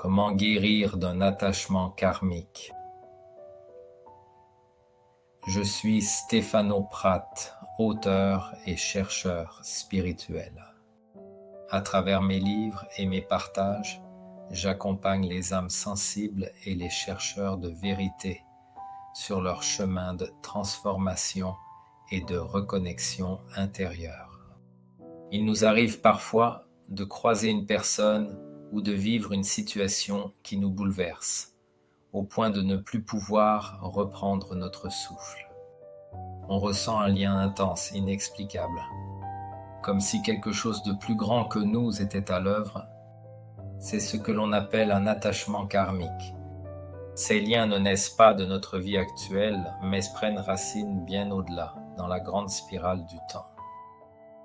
Comment guérir d'un attachement karmique? Je suis Stefano Pratt, auteur et chercheur spirituel. À travers mes livres et mes partages, j'accompagne les âmes sensibles et les chercheurs de vérité sur leur chemin de transformation et de reconnexion intérieure. Il nous arrive parfois de croiser une personne ou de vivre une situation qui nous bouleverse, au point de ne plus pouvoir reprendre notre souffle. On ressent un lien intense, inexplicable, comme si quelque chose de plus grand que nous était à l'œuvre. C'est ce que l'on appelle un attachement karmique. Ces liens ne naissent pas de notre vie actuelle, mais prennent racine bien au-delà, dans la grande spirale du temps.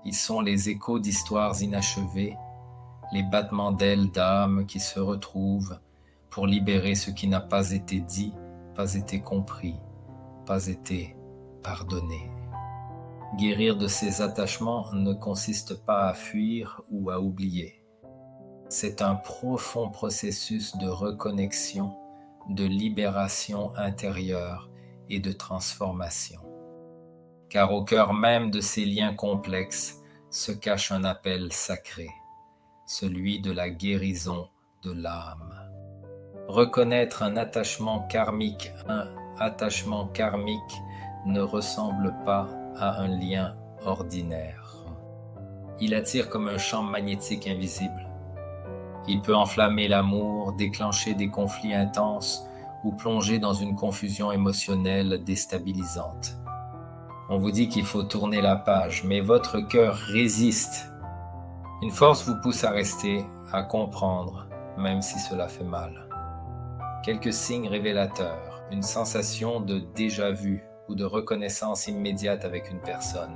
Ils sont les échos d'histoires inachevées, les battements d'ailes d'âme qui se retrouvent pour libérer ce qui n'a pas été dit, pas été compris, pas été pardonné. Guérir de ces attachements ne consiste pas à fuir ou à oublier. C'est un profond processus de reconnexion, de libération intérieure et de transformation. Car au cœur même de ces liens complexes se cache un appel sacré, celui de la guérison de l'âme. Reconnaître un attachement karmique ne ressemble pas à un lien ordinaire. Il attire comme un champ magnétique invisible. Il peut enflammer l'amour, déclencher des conflits intenses ou plonger dans une confusion émotionnelle déstabilisante. On vous dit qu'il faut tourner la page, mais votre cœur résiste. Une force vous pousse à rester, à comprendre, même si cela fait mal. Quelques signes révélateurs, une sensation de déjà-vu ou de reconnaissance immédiate avec une personne.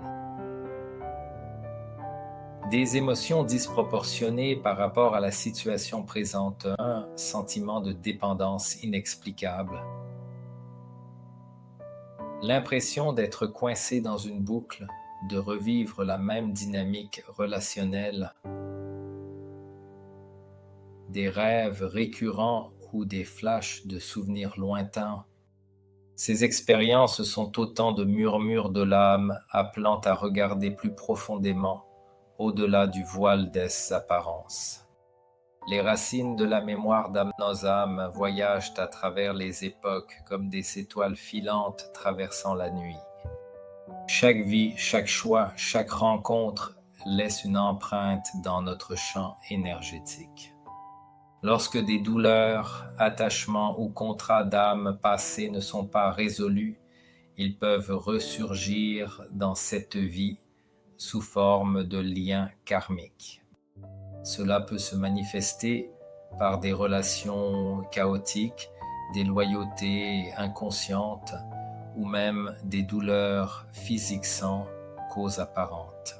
Des émotions disproportionnées par rapport à la situation présente, un sentiment de dépendance inexplicable. L'impression d'être coincé dans une boucle, de revivre la même dynamique relationnelle. Des rêves récurrents ou des flashs de souvenirs lointains. Ces expériences sont autant de murmures de l'âme appelant à regarder plus profondément au-delà du voile des apparences. Les racines de la mémoire d'âme nos âmes voyagent à travers les époques comme des étoiles filantes traversant la nuit. Chaque vie, chaque choix, chaque rencontre laisse une empreinte dans notre champ énergétique. Lorsque des douleurs, attachements ou contrats d'âme passés ne sont pas résolus, ils peuvent ressurgir dans cette vie sous forme de liens karmiques. Cela peut se manifester par des relations chaotiques, des loyautés inconscientes ou même des douleurs physiques sans cause apparente.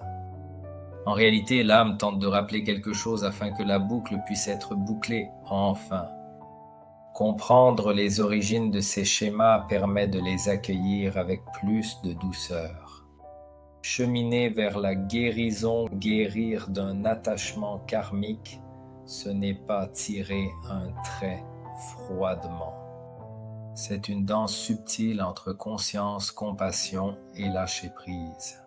En réalité, l'âme tente de rappeler quelque chose afin que la boucle puisse être bouclée enfin. Comprendre les origines de ces schémas permet de les accueillir avec plus de douceur. Cheminer vers la guérison, guérir d'un attachement karmique, ce n'est pas tirer un trait froidement. C'est une danse subtile entre conscience, compassion et lâcher-prise.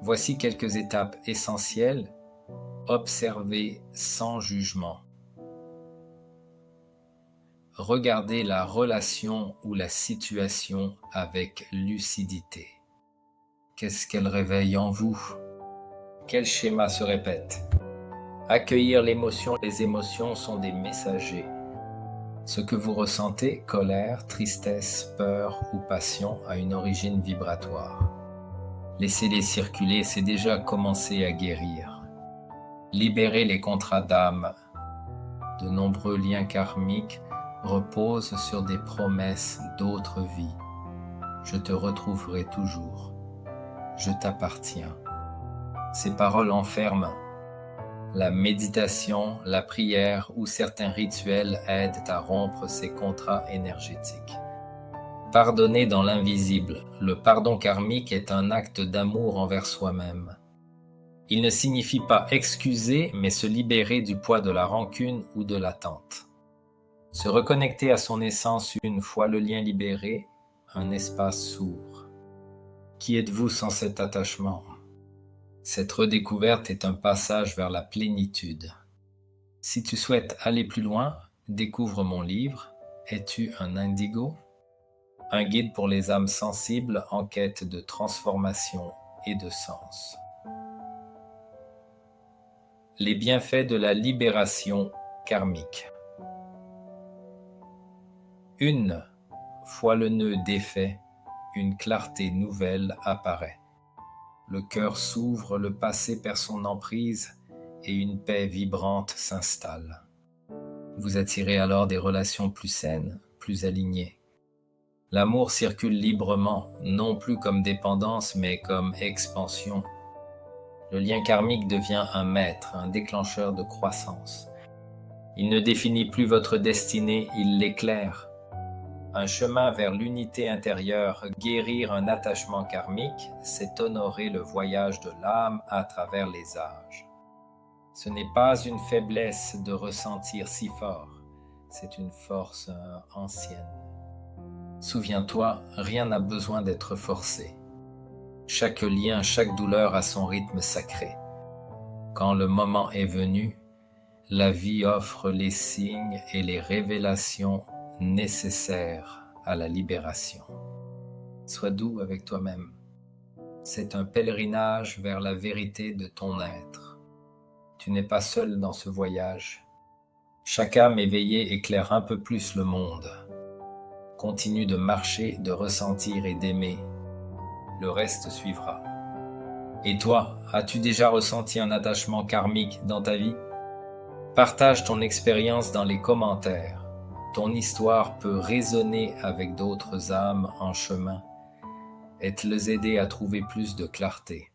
Voici quelques étapes essentielles. Observez sans jugement. Regardez la relation ou la situation avec lucidité. Qu'est-ce qu'elle réveille en vous? Quel schéma se répète? Accueillir l'émotion. Les émotions sont des messagers. Ce que vous ressentez, colère, tristesse, peur ou passion, a une origine vibratoire. Laissez-les circuler, c'est déjà commencer à guérir. Libérez les contrats d'âme. De nombreux liens karmiques reposent sur des promesses d'autres vies. Je te retrouverai toujours. Je t'appartiens. Ces paroles enferment. La méditation, la prière ou certains rituels aident à rompre ces contrats énergétiques. Pardonner dans l'invisible. Le pardon karmique est un acte d'amour envers soi-même. Il ne signifie pas excuser, mais se libérer du poids de la rancune ou de l'attente. Se reconnecter à son essence une fois le lien libéré, un espace s'ouvre. Qui êtes-vous sans cet attachement? Cette redécouverte est un passage vers la plénitude. Si tu souhaites aller plus loin, découvre mon livre « Es-tu un indigo ?» Un guide pour les âmes sensibles en quête de transformation et de sens. Les bienfaits de la libération karmique. Une fois le nœud défait, une clarté nouvelle apparaît. Le cœur s'ouvre, le passé perd son emprise et une paix vibrante s'installe. Vous attirez alors des relations plus saines, plus alignées. L'amour circule librement, non plus comme dépendance, mais comme expansion. Le lien karmique devient un maître, un déclencheur de croissance. Il ne définit plus votre destinée, il l'éclaire. Un chemin vers l'unité intérieure, guérir un attachement karmique, c'est honorer le voyage de l'âme à travers les âges. Ce n'est pas une faiblesse de ressentir si fort, c'est une force ancienne. Souviens-toi, rien n'a besoin d'être forcé. Chaque lien, chaque douleur a son rythme sacré. Quand le moment est venu, la vie offre les signes et les révélations nécessaires à la libération. Sois doux avec toi-même. C'est un pèlerinage vers la vérité de ton être. Tu n'es pas seul dans ce voyage. Chaque âme éveillée éclaire un peu plus le monde. Continue de marcher, de ressentir et d'aimer. Le reste suivra. Et toi, as-tu déjà ressenti un attachement karmique dans ta vie? Partage ton expérience dans les commentaires. Ton histoire peut résonner avec d'autres âmes en chemin et te les aider à trouver plus de clarté.